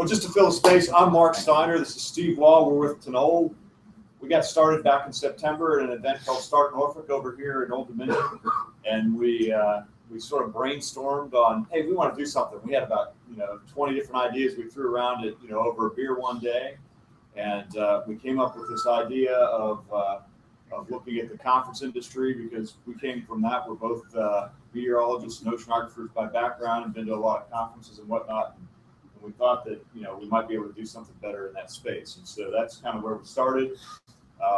Well, just to fill the space, I'm Mark Steiner. This is Steve Wall. We're with Tinole. We got started back in September at an event called Start Norfolk over here in Old Dominion, and we sort of brainstormed on, hey, we want to do something. We had about 20 different ideas we threw around it over a beer one day, and we came up with this idea of looking at the conference industry, because we came from that. We're both meteorologists and oceanographers by background and been to a lot of conferences and whatnot. And we thought that we might be able to do something better in that space. And so that's kind of where we started.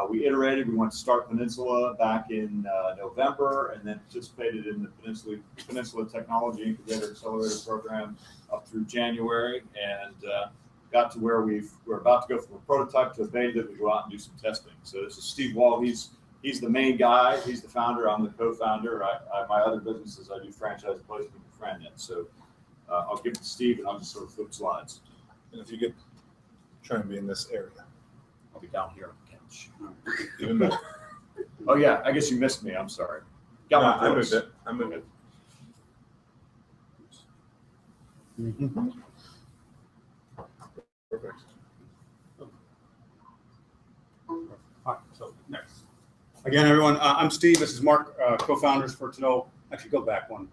We iterated. We went to Start Peninsula back in November, and then participated in the Peninsula Technology Incubator Accelerator Program up through January, and got to where we're about to go from a prototype to a beta to go out and do some testing. So this is Steve Wall. He's the main guy. He's the founder. I'm the co-founder. My other businesses, I do franchise placement with FriendNet. So I'll give it to Steve, and I'll just sort of flip slides. And if you could try and be in this area. I'll be down here on the couch. Even better. Oh yeah, I guess you missed me. I'm sorry. I moved it. I moved it. Mm-hmm. Perfect. All right, so next. Again, everyone, I'm Steve. This is Mark, co-founders for Tinole. Actually, go back one.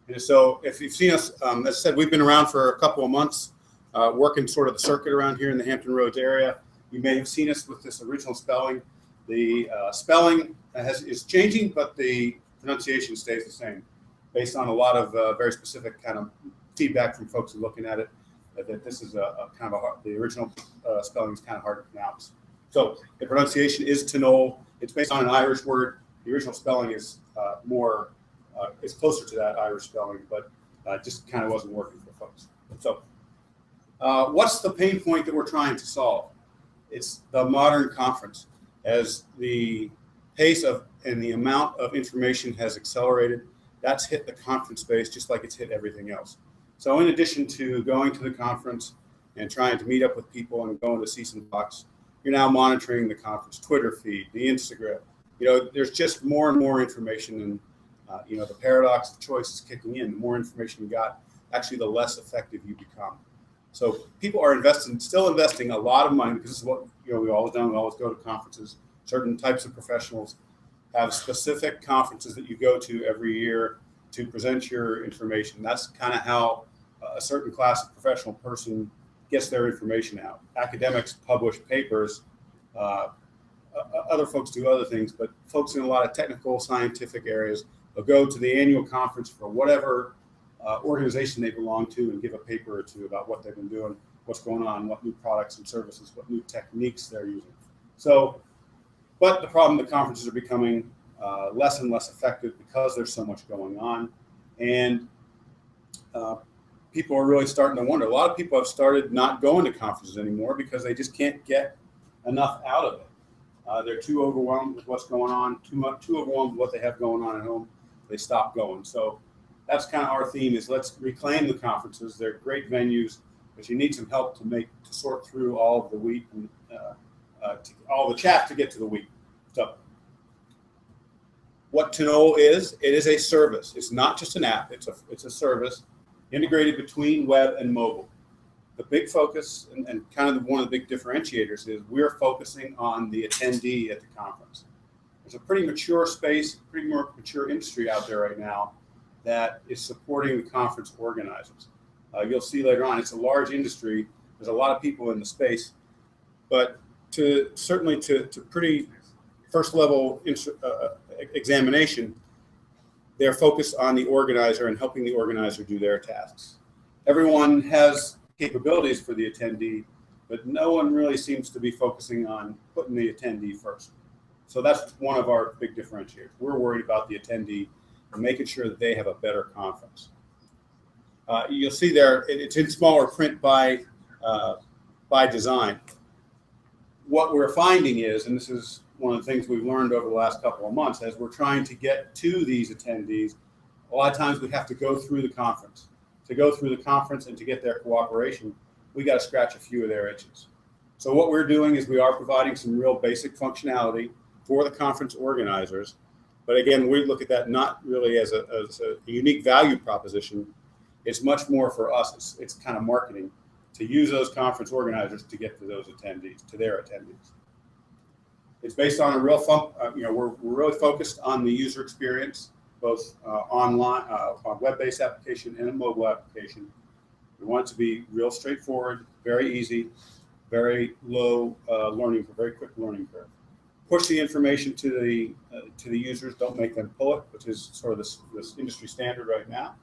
And so if you've seen us, as I said, we've been around for a couple of months, working sort of the circuit around here in the Hampton Roads area. You may have seen us with this original spelling. The spelling is changing, but the pronunciation stays the same, based on a lot of very specific kind of feedback from folks who are looking at it, that this is a kind of the original spelling is kind of hard to pronounce. So the pronunciation is Tinole. It's based on an Irish word. The original spelling is it's closer to that Irish spelling, but just kind of wasn't working for folks. So what's the pain point that we're trying to solve? It's the modern conference. As the pace of and the amount of information has accelerated, that's hit the conference space just like it's hit everything else. So in addition to going to the conference and trying to meet up with people and going to see some talks, you're now monitoring the conference Twitter feed, the Instagram. There's just more and more information, and the paradox of choice is kicking in. The more information you got, actually the less effective you become. So people are still investing a lot of money, because this is what we've always done. We always go to conferences. Certain types of professionals have specific conferences that you go to every year to present your information. That's kind of how a certain class of professional person gets their information out. Academics publish papers. Other folks do other things, but folks in a lot of technical, scientific areas will go to the annual conference for whatever organization they belong to and give a paper or two about what they've been doing, what's going on, what new products and services, what new techniques they're using. So, but the problem, the conferences are becoming less and less effective because there's so much going on. And people are really starting to wonder. A lot of people have started not going to conferences anymore because they just can't get enough out of it. They're too overwhelmed with what's going on, too overwhelmed with what they have going on at home. They stop going. So that's kind of our theme, is let's reclaim the conferences. They're great venues, but you need some help to sort through all of the wheat and all the chaff to get to the wheat. So what Tinole is, it is a service. It's not just an app. It's a service integrated between web and mobile. The big focus and kind of one of the big differentiators is we're focusing on the attendee at the conference. There's a pretty mature space, pretty more mature industry out there right now that is supporting the conference organizers. You'll see later on, it's a large industry. There's a lot of people in the space, but certainly to pretty first level examination, they're focused on the organizer and helping the organizer do their tasks. Everyone has capabilities for the attendee, but no one really seems to be focusing on putting the attendee first. So that's one of our big differentiators. We're worried about the attendee and making sure that they have a better conference. You'll see there, it's in smaller print by design. What we're finding is, and this is one of the things we've learned over the last couple of months, as we're trying to get to these attendees, a lot of times we have to go through the conference. To go through the conference and to get their cooperation, we got to scratch a few of their itches. So what we're doing is we are providing some real basic functionality for the conference organizers. But again, we look at that not really as a unique value proposition. It's much more for us. It's kind of marketing to use those conference organizers to get to those attendees, to their attendees. It's based on a real we're really focused on the user experience, both online, on web-based application and a mobile application. We want it to be real straightforward, very easy, very low very quick learning curve. Push the information to the users. Don't make them pull it, which is sort of this industry standard right now.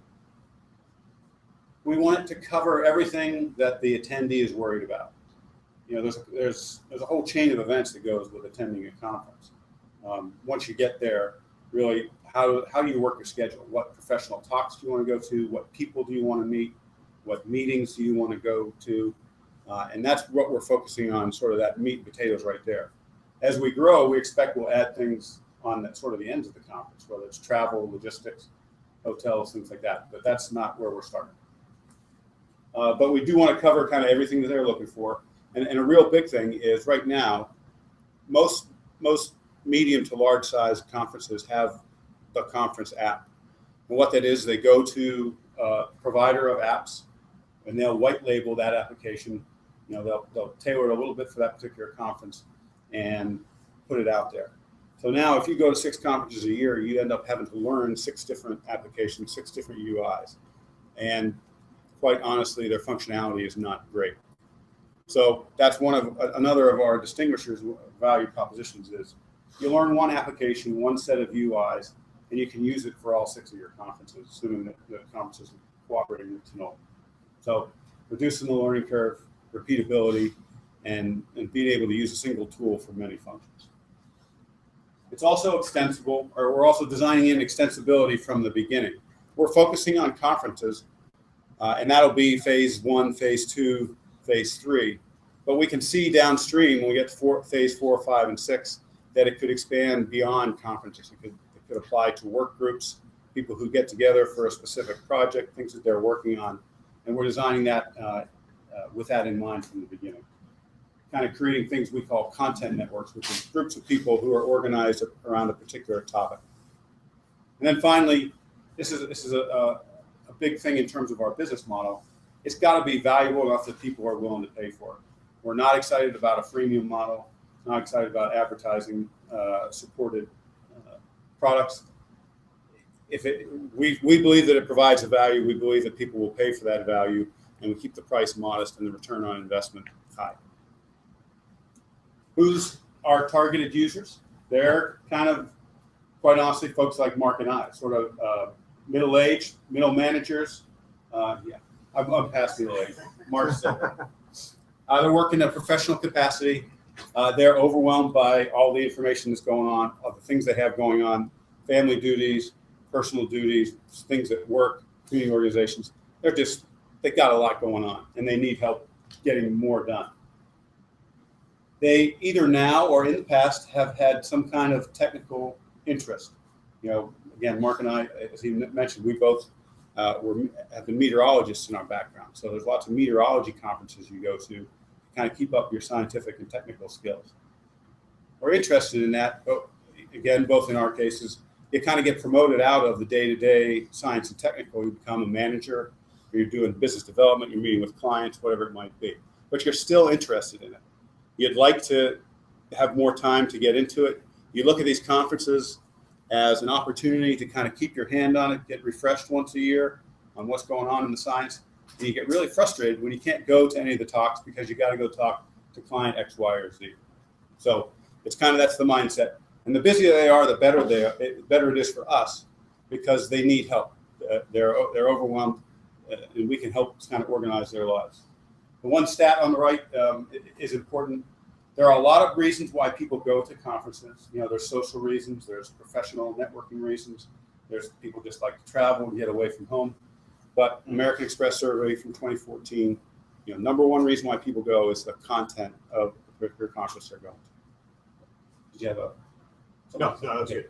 We want it to cover everything that the attendee is worried about. There's a whole chain of events that goes with attending a conference. Once you get there, really, how do you work your schedule? What professional talks do you want to go to? What people do you want to meet? What meetings do you want to go to? And that's what we're focusing on, sort of that meat and potatoes right there. As we grow, we expect we'll add things on that sort of the ends of the conference, whether it's travel, logistics, hotels, things like that. But that's not where we're starting. But we do want to cover kind of everything that they're looking for. And a real big thing is right now, most medium to large size conferences have the conference app. And what that is, they go to a provider of apps and they'll white label that application. They'll tailor it a little bit for that particular conference and put it out there. So now if you go to 6 conferences a year, you end up having to learn 6 different applications, 6 different UIs. And quite honestly, their functionality is not great. So that's another of our distinguishers, value propositions is you learn one application, one set of UIs, and you can use it for all 6 of your conferences, assuming that the conferences are cooperating with Tinole. So reducing the learning curve, repeatability, and being able to use a single tool for many functions. It's also extensible, or we're also designing in extensibility from the beginning. We're focusing on conferences, and that'll be phase 1, phase 2, phase 3. But we can see downstream when we get to phase 4, 5, and 6 that it could expand beyond conferences. It could apply to work groups, people who get together for a specific project, things that they're working on. And we're designing that with that in mind from the beginning. Kind of creating things we call content networks, which is groups of people who are organized around a particular topic. And then finally, this is a big thing in terms of our business model. It's got to be valuable enough that people are willing to pay for it. We're not excited about a freemium model, not excited about advertising supported products. We believe that it provides a value, we believe that people will pay for that value, and we keep the price modest and the return on investment high. Who's our targeted users? They're kind of, quite honestly, folks like Mark and I, sort of middle-aged, middle managers. Yeah, I'm past middle age. Mark's they work in a professional capacity. They're overwhelmed by all the information that's going on, of the things they have going on, family duties, personal duties, things at work, community organizations. They've got a lot going on, and they need help getting more done. They either now or in the past have had some kind of technical interest. Again, Mark and I, as he mentioned, we both have been meteorologists in our background. So there's lots of meteorology conferences you go to kind of keep up your scientific and technical skills. We're interested in that, but again, both in our cases, you kind of get promoted out of the day-to-day science and technical. You become a manager, or you're doing business development, you're meeting with clients, whatever it might be. But you're still interested in it. You'd like to have more time to get into it. You look at these conferences as an opportunity to kind of keep your hand on it, get refreshed once a year on what's going on in the science. And you get really frustrated when you can't go to any of the talks because you got to go talk to client X, Y, or Z. So it's that's the mindset. And the busier they are, the better it is for us because they need help. They're overwhelmed, and we can help kind of organize their lives. The one stat on the right is important. There are a lot of reasons why people go to conferences. There's social reasons, there's professional networking reasons, there's people just like to travel and get away from home. But American Express survey from 2014, number one reason why people go is the content of the particular conference they're going to. Did you have a? No, that's good.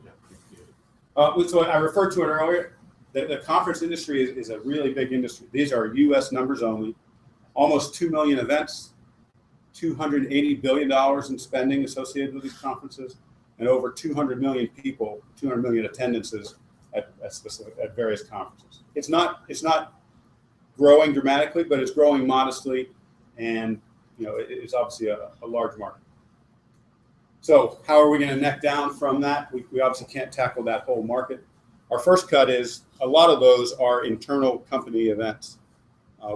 So I referred to it earlier. The conference industry is a really big industry. These are U.S. numbers only. Almost 2 million events, $280 billion in spending associated with these conferences, and over 200 million people, 200 million attendances at various conferences. It's not growing dramatically, but it's growing modestly. and it's obviously a large market. So how are we going to neck down from that? We obviously can't tackle that whole market. Our first cut is a lot of those are internal company events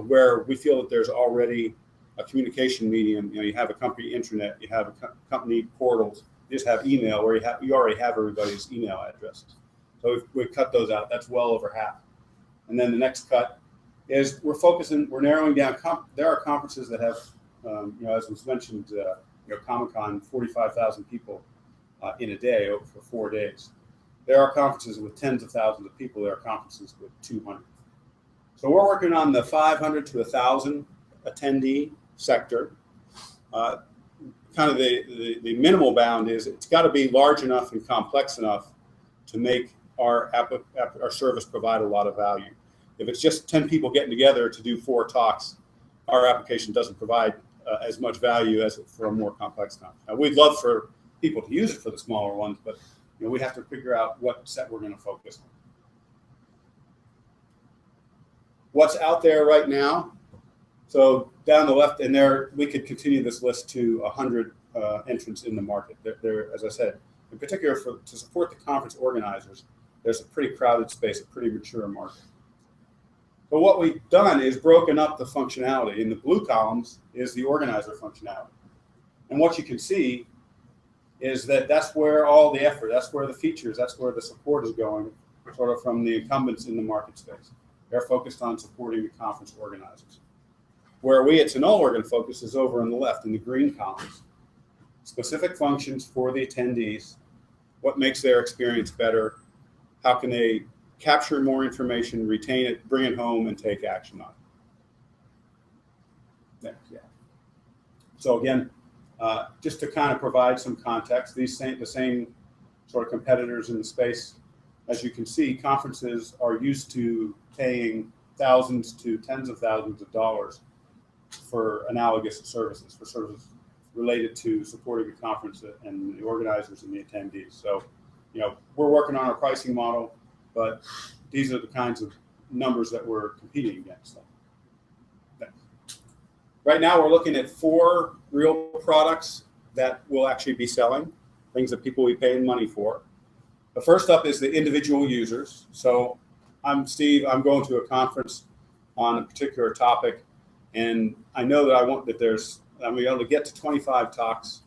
where we feel that there's already a communication medium. You have a company intranet, you have a company portals, you just have email where you already have everybody's email addresses. So we've cut those out. That's well over half. And then the next cut is we're narrowing down. There are conferences that have, as was mentioned, Comic-Con, 45,000 people in a day for 4 days. There are conferences with tens of thousands of people. There are conferences with 200. So we're working on the 500 to 1,000 attendee sector. Kind of the minimal bound is it's got to be large enough and complex enough to make our service provide a lot of value. If it's just 10 people getting together to do 4 talks, our application doesn't provide as much value as for a more complex conference. Now, we'd love for people to use it for the smaller ones, but we have to figure out what set we're going to focus on. What's out there right now? So down the left, and there we could continue this list to 100 entrants in the market. There, as I said, in particular to support the conference organizers, there's a pretty crowded space, a pretty mature market. But what we've done is broken up the functionality. In the blue columns is the organizer functionality. And what you can see is that that's where all the effort, that's where the features, that's where the support is going, sort of from the incumbents in the market space. They're focused on supporting the conference organizers. Where we at Tinole are going to focus is over on the left in the green columns. Specific functions for the attendees, what makes their experience better, how can they capture more information, retain it, bring it home, and take action on it. Next, yeah. So again, just to kind of provide some context, the same sort of competitors in the space, as you can see, conferences are used to paying thousands to tens of thousands of dollars for analogous services, for services related to supporting the conference and the organizers and the attendees. So, we're working on our pricing model, but these are the kinds of numbers that we're competing against. Right now, we're looking at 4 real products that will actually be selling, things that people will be paying money for. The first up is the individual users. So I'm Steve, I'm going to a conference on a particular topic, and I know that I'm able to get to 25 talks,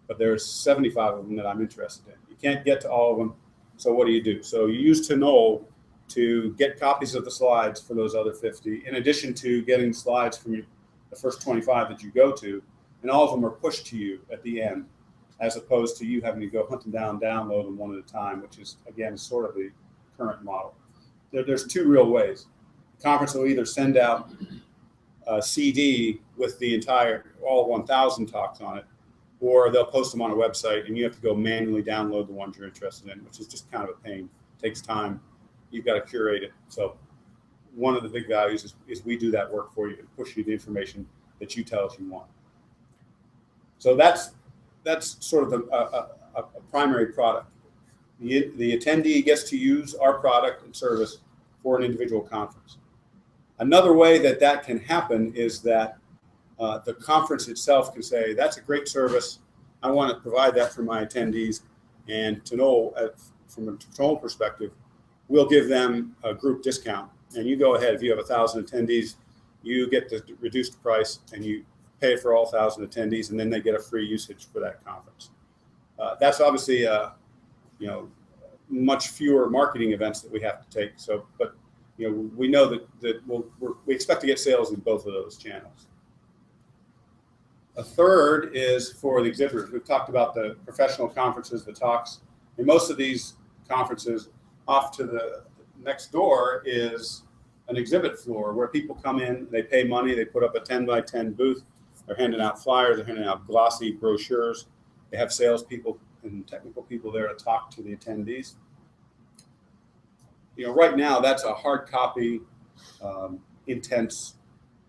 but there's 75 of them that I'm interested in. You can't get to all of them, so what do? So you use Tinole to get copies of the slides for those other 50, in addition to getting slides from the first 25 that you go to, and all of them are pushed to you at the end, as opposed to you having to go hunt them down, download them one at a time, which is, again, sort of the current model. There's 2 real ways. The conference will either send out a CD with the all 1,000 talks on it, or they'll post them on a website, and you have to go manually download the ones you're interested in, which is just kind of a pain. It takes time. You've got to curate it. So one of the big values is we do that work for you and push you the information that you tell us you want. So that's sort of a primary product. The attendee gets to use our product and service for an individual conference. Another way that can happen is that the conference itself can say, that's a great service. I want to provide that for my attendees. And Tinole, from a Tinole perspective, we'll give them a group discount. And you go ahead, if you have 1,000 attendees, you get the reduced price and you pay for all 1,000 attendees, and then they get a free usage for that conference. That's obviously much fewer marketing events that we have to take. So, but we know that we expect to get sales in both of those channels. A third is for the exhibitors. We've talked about the professional conferences, the talks. In most of these conferences, off to the next door is an exhibit floor where people come in, they pay money, they put up a 10 by 10 booth, they're handing out flyers, they're handing out glossy brochures, they have salespeople and technical people there to talk to the attendees. Right now that's a hard copy, intense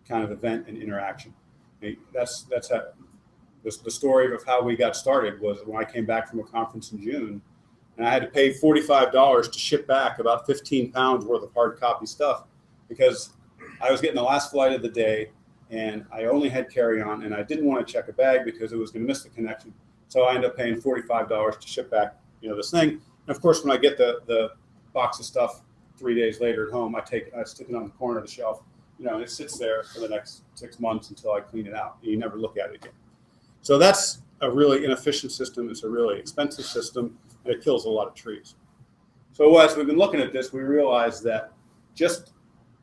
kind of event and interaction. That's the story of how we got started was when I came back from a conference in June, and I had to pay $45 to ship back about 15 pounds worth of hard copy stuff because I was getting the last flight of the day. and I only had carry-on, and I didn't want to check a bag because it was going to miss the connection. So I ended up paying $45 to ship back, this thing. And of course, when I get the box of stuff 3 days later at home, I stick it on the corner of the shelf, and it sits there for the next 6 months until I clean it out. And you never look at it again. So that's a really inefficient system. It's a really expensive system, and it kills a lot of trees. So as we've been looking at this, we realized that just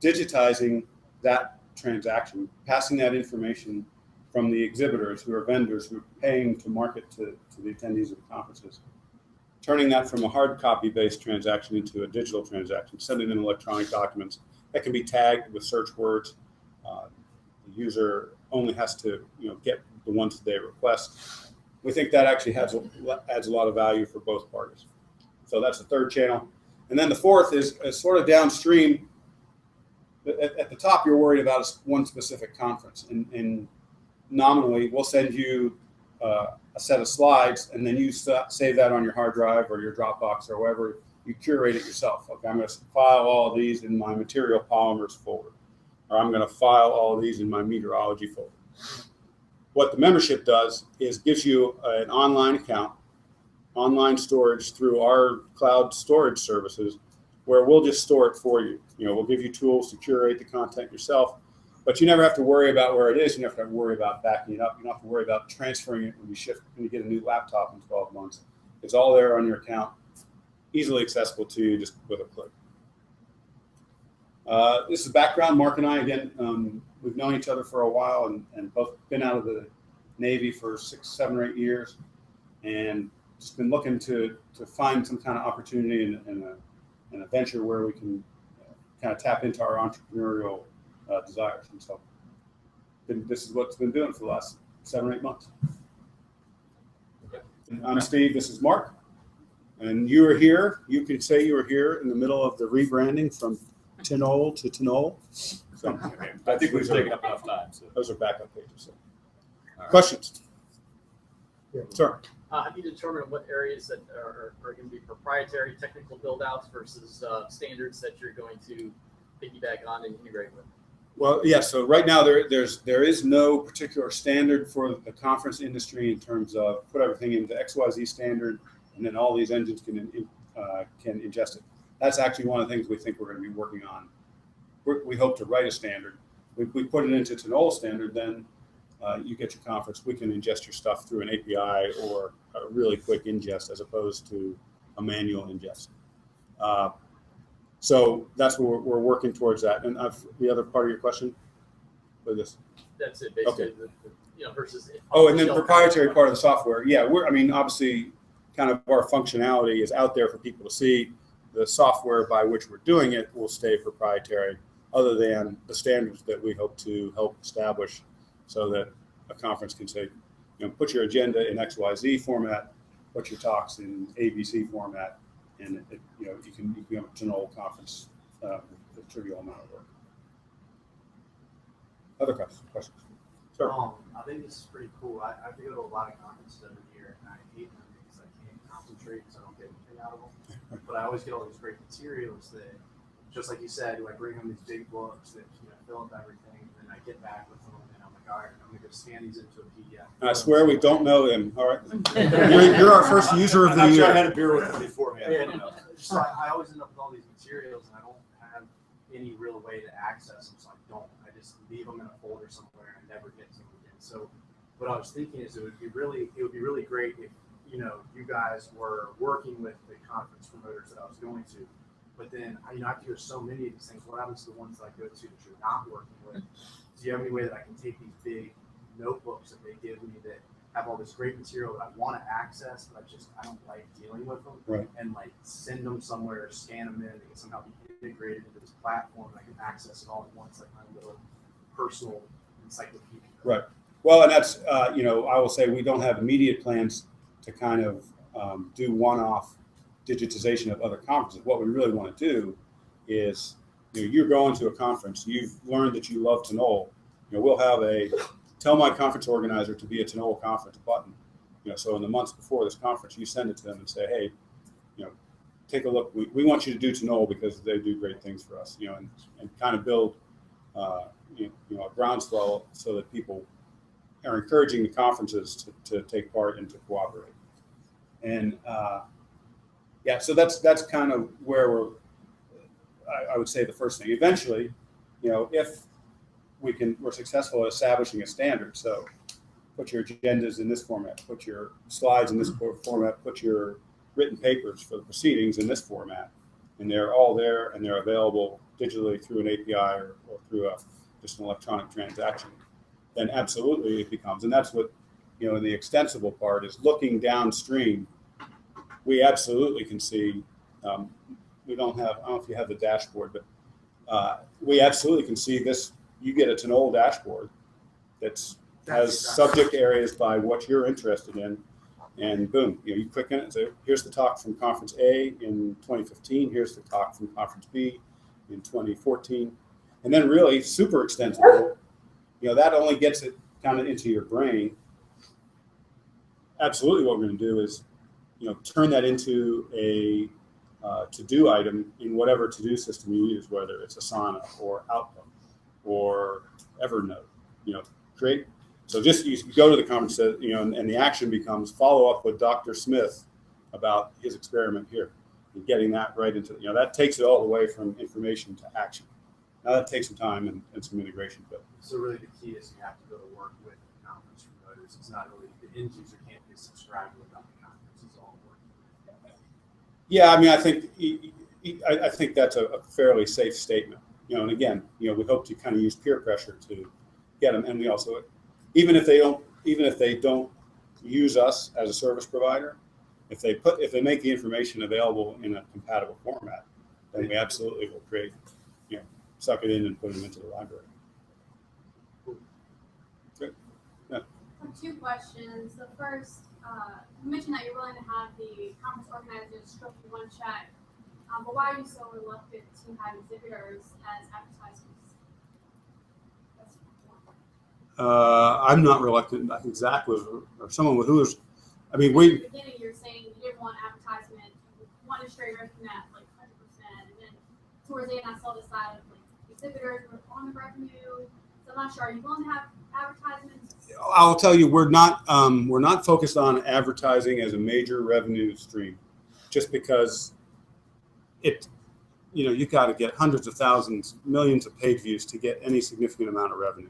digitizing that transaction, passing that information from the exhibitors who are vendors who are paying to market to the attendees of the conferences, turning that from a hard copy based transaction into a digital transaction, sending in electronic documents that can be tagged with search words. The user only has to get the ones that they request. We think that actually adds a lot of value for both parties. So that's the third channel. And then the fourth is sort of downstream. At the top, you're worried about one specific conference. And nominally, we'll send you a set of slides, and then you save that on your hard drive or your Dropbox or wherever. You curate it yourself. Okay, I'm going to file all of these in my material polymers folder, or I'm going to file all of these in my meteorology folder. What the membership does is gives you an online account, online storage through our cloud storage services, where we'll just store it for you. We'll give you tools to curate the content yourself, but you never have to worry about where it is. You never have to worry about backing it up. You don't have to worry about transferring it when you get a new laptop in 12 months. It's all there on your account, easily accessible to you just with a click. This is background. Mark and I, again, we've known each other for a while and both been out of the Navy for 6, 7, or 8 years, and just been looking to find some kind of opportunity in a venture where we can kind of tap into our entrepreneurial desires. And so this is what's been doing for the last 7 or 8 months. And I'm Steve. This is Mark. And you were here. You could say you were here in the middle of the rebranding from Tinole to Tinole. So I think we've taken up enough time. So. Those are backup pages. So. Right. Questions? Yeah. Sir. Have you determined what areas that are going to be proprietary technical build-outs versus standards that you're going to piggyback on and integrate with? Well, yeah. So right now there is no particular standard for the conference industry in terms of put everything into XYZ standard, and then all these engines can ingest it. That's actually one of the things we think we're going to be working on. We hope to write a standard. We put it into Tinole standard, then you get your conference. We can ingest your stuff through an API or a really quick ingest as opposed to a manual ingest. So that's what we're working towards that. And the other part of your question with this? That's it, basically. Okay. Versus. Oh, and then proprietary part of the software. Yeah, obviously, kind of our functionality is out there for people to see. The software by which we're doing it will stay proprietary, other than the standards that we hope to help establish, so that a conference can say, put your agenda in XYZ format, put your talks in ABC format, and you can have a general conference with a trivial amount of work. Other questions? Sir. I think this is pretty cool. I have to go to a lot of conferences every year, and I hate them because I can't concentrate because I don't get anything out of them. But I always get all these great materials that, just like you said, I bring them these big books that fill up everything, and then I get back with them, and I'm like, all right, I'm going to go scan these into a PDF. I swear we don't know them. All right, you're our first user of the year. I had a beer with them before. So I always end up with all these materials, and I don't have any real way to access them, so I just leave them in a folder somewhere and I never get to them again. So what I was thinking is it would be really great if you guys were working with the conference promoters that I was going to, but then I have to go to so many of these things. What happens to the ones that I go to that you're not working with? Do you have any way that I can take these big notebooks that they give me that have all this great material that I want to access, but I don't like dealing with them, right, and send them somewhere, scan them in, they can somehow be integrated into this platform, and I can access it all at once, like my little personal encyclopedia. Right. Well, and that's I will say we don't have immediate plans to kind of do one-off digitization of other conferences. What we really want to do is, you're going to a conference, you've learned that you love Tinole, we'll have a tell my conference organizer to be a Tinole conference button. So in the months before this conference, you send it to them and say, hey, take a look. We want you to do Tinole because they do great things for us, and kind of build a groundswell so that people are encouraging the conferences to take part and to cooperate. And yeah, so that's kind of where I would say the first thing. Eventually, if we're successful at establishing a standard, so put your agendas in this format, put your slides in this format, put your written papers for the proceedings in this format, and they're all there and they're available digitally through an API or through just an electronic transaction, then absolutely it becomes. And that's what, in the extensible part is looking downstream. We absolutely can see, I don't know if you have the dashboard, but we absolutely can see this. You get a Tinole dashboard that has subject areas by what you're interested in, and boom, you click in it and say, here's the talk from conference A in 2015, here's the talk from conference B in 2014, and then really super extensible, that only gets it kind of into your brain. Absolutely what we're going to do is, turn that into a to-do item in whatever to-do system you use, whether it's Asana or Outlook or Evernote, create. So just you go to the conference, and the action becomes follow up with Dr. Smith about his experiment here, and getting that right into, that takes it all the way from information to action. Now that takes some time and some integration, but. So really the key is you have to go to work with the conference promoters. It's not really, the end user can't be subscribed without the conference. It's all working. Yeah, I mean, I think that's a fairly safe statement. And again, we hope to kind of use peer pressure to get them, and we also, even if they don't use us as a service provider, if they make the information available in a compatible format, then we absolutely will create, suck it in and put them into the library. Good. Yeah. Two questions. The first, you mentioned that you're willing to have the conference organizers stroke you one check, but why are you so reluctant to have exhibitors as advertisements? That's one. I'm not reluctant. I think Zach was, or someone who was. I mean, At the beginning, you're saying you didn't want advertisement, you wanted straight revenue at like 100%, and then towards the end, I saw the side of like exhibitors were on the revenue. So I'm not sure. Are you willing to have advertisements? I'll tell you, we're not focused on advertising as a major revenue stream, just because you got to get hundreds of thousands, millions of page views to get any significant amount of revenue.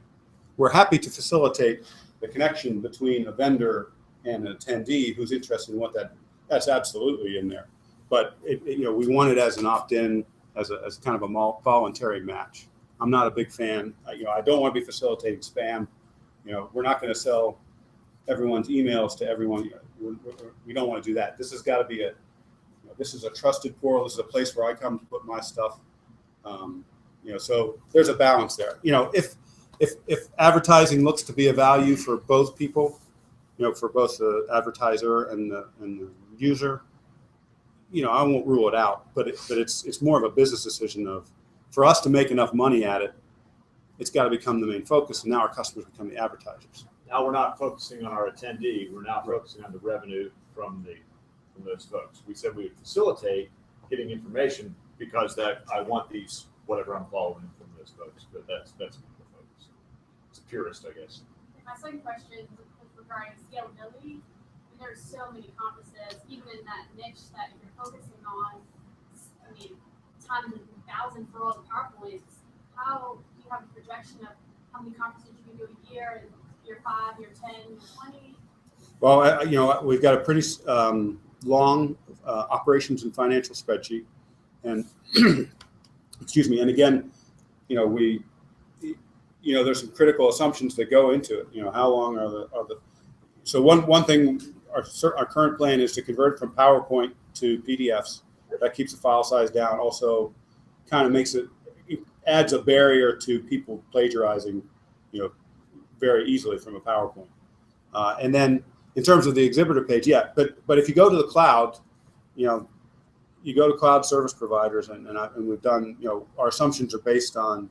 We're happy to facilitate the connection between a vendor and an attendee who's interested in what that's absolutely in there. But we want it as an opt-in, as kind of a voluntary match. I'm not a big fan. I don't want to be facilitating spam. We're not going to sell everyone's emails to everyone. We don't want to do that. This has got to be this is a trusted portal. This is a place where I come to put my stuff. So there's a balance there. If advertising looks to be a value for both people, for both the advertiser and the user, I won't rule it out. But it's more of a business decision for us to make enough money at it. It's got to become the main focus, and now our customers become the advertisers. Now we're not focusing on our attendee. We're now focusing on the revenue from those folks. We said we would facilitate getting information because I want these whatever I'm following from those folks. But that's the focus. It's a purist, I guess. My second question is regarding scalability. There's so many conferences, even in that niche that you're focusing on. I mean, tons and thousands for all the PowerPoints. How do you have a projection of how many conferences you can do a year, year 5, year 10, year 20? Well, we've got a pretty long operations and financial spreadsheet, and excuse me. And again, there's some critical assumptions that go into it. How long are the so one thing, our current plan is to convert from PowerPoint to PDFs. That keeps the file size down. Also, kind of makes it adds a barrier to people plagiarizing, very easily from a PowerPoint. And then in terms of the exhibitor page, yeah, but if you go to the cloud, you go to cloud service providers, and we've done, our assumptions are based on,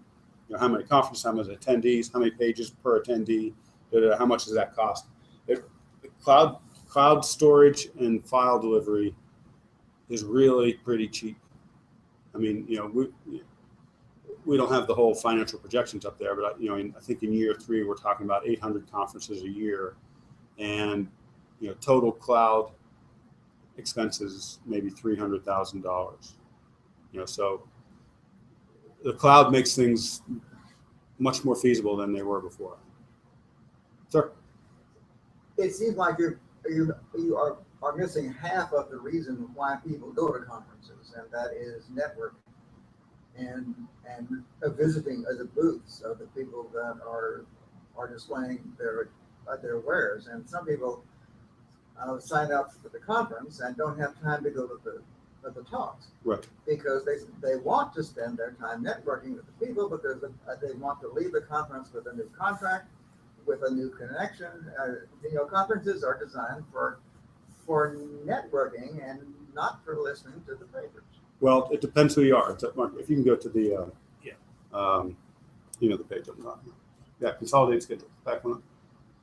how many conferences, how many attendees, how many pages per attendee, how much does that cost? Cloud storage and file delivery is really pretty cheap. I mean, we don't have the whole financial projections up there, but I think in year 3 we're talking about 800 conferences a year, and total cloud expenses maybe $300,000. So the cloud makes things much more feasible than they were before. Sir, it seems like you are missing half of the reason why people go to conferences, and that is networking and visiting the booths of the people that are displaying their wares. And some people sign up for the conference and don't have time to go to the talks, right? Because they want to spend their time networking with the people, because they want to leave the conference with a new contract, with a new connection. Conferences are designed for networking and not for listening to the papers. Well, it depends who you are. Mark, if you can go to the the page I'm talking about. Yeah, consolidated schedule. Back one up.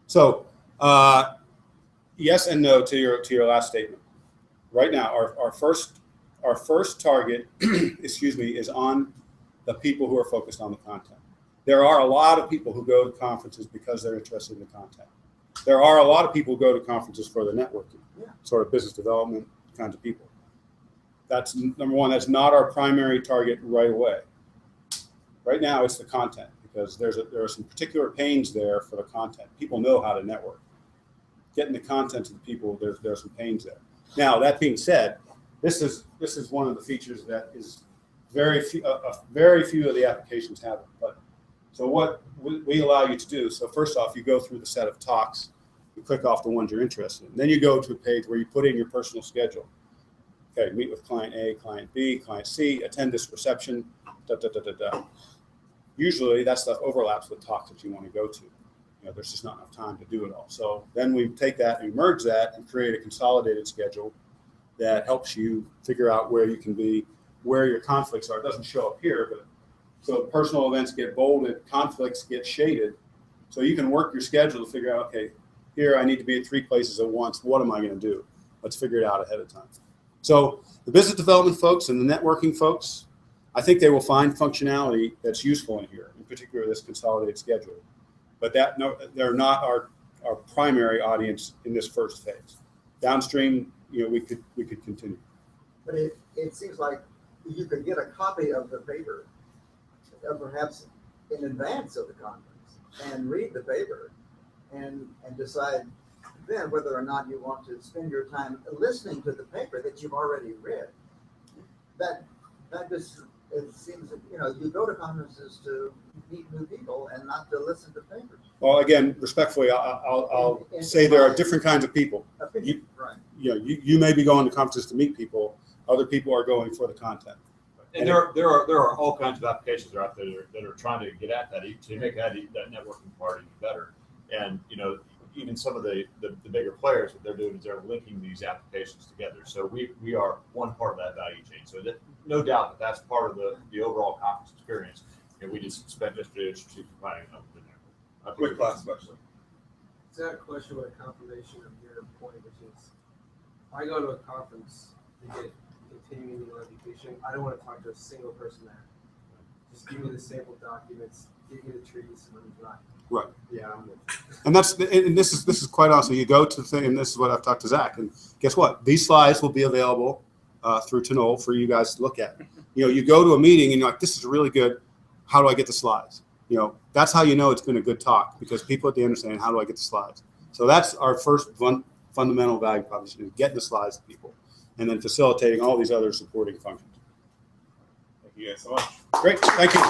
So yes and no to your last statement. Right now, our first target, excuse me, is on the people who are focused on the content. There are a lot of people who go to conferences because they're interested in the content. There are a lot of people who go to conferences for the networking, sort of business development kinds of people. That's number one. That's not our primary target right away. Right now, it's the content, because there are some particular pains there for the content. People know how to network. Getting the content to the people, there are some pains there. Now, that being said, this is one of the features that is very few of the applications have it. But so what we allow you to do, so first off, you go through the set of talks, you click off the ones you're interested in. Then you go to a page where you put in your personal schedule. Okay, meet with client A, client B, client C, attend this reception, Usually that stuff overlaps with talks that you want to go to. There's just not enough time to do it all. So then we take that and merge that and create a consolidated schedule that helps you figure out where you can be, where your conflicts are. It doesn't show up here, but so personal events get bolded, conflicts get shaded. So you can work your schedule to figure out, okay, here I need to be at 3 places at once. What am I going to do? Let's figure it out ahead of time. So the business development folks and the networking folks, I think they will find functionality that's useful in here, in particular this consolidated schedule. But they're not our primary audience in this first phase. Downstream, we could continue. But it seems like you could get a copy of the paper, perhaps in advance of the conference, and read the paper, and decide then whether or not you want to spend your time listening to the paper that you've already read. That just, it seems that you go to conferences to meet new people and not to listen to papers. Well, again, respectfully, I'll say there are different kinds of people. You may be going to conferences to meet people. Other people are going for the content. And there are all kinds of applications out there that are trying to get at that, to make that networking part even better. And even some of the bigger players, what they're doing is they're linking these applications together. So we are one part of that value chain. So no doubt that's part of the overall conference experience. And we just spent yesterday providing an open network. Quick class question. Is that a question with a confirmation of your point, which is, if I go to a conference to get continuing legal education, I don't want to talk to a single person there. Just give me the sample documents, give me the trees, and let me drive. Right. Yeah. And this is quite awesome. You go to the thing, and this is what I've talked to Zach. And guess what? These slides will be available through Tinole for you guys to look at. You go to a meeting and you're like, this is really good. How do I get the slides? That's how you know it's been a good talk, because people at the end are saying, how do I get the slides? So that's our first fundamental value proposition, is getting the slides to people, and then facilitating all these other supporting functions. Thank you guys so much. Great. Thank you.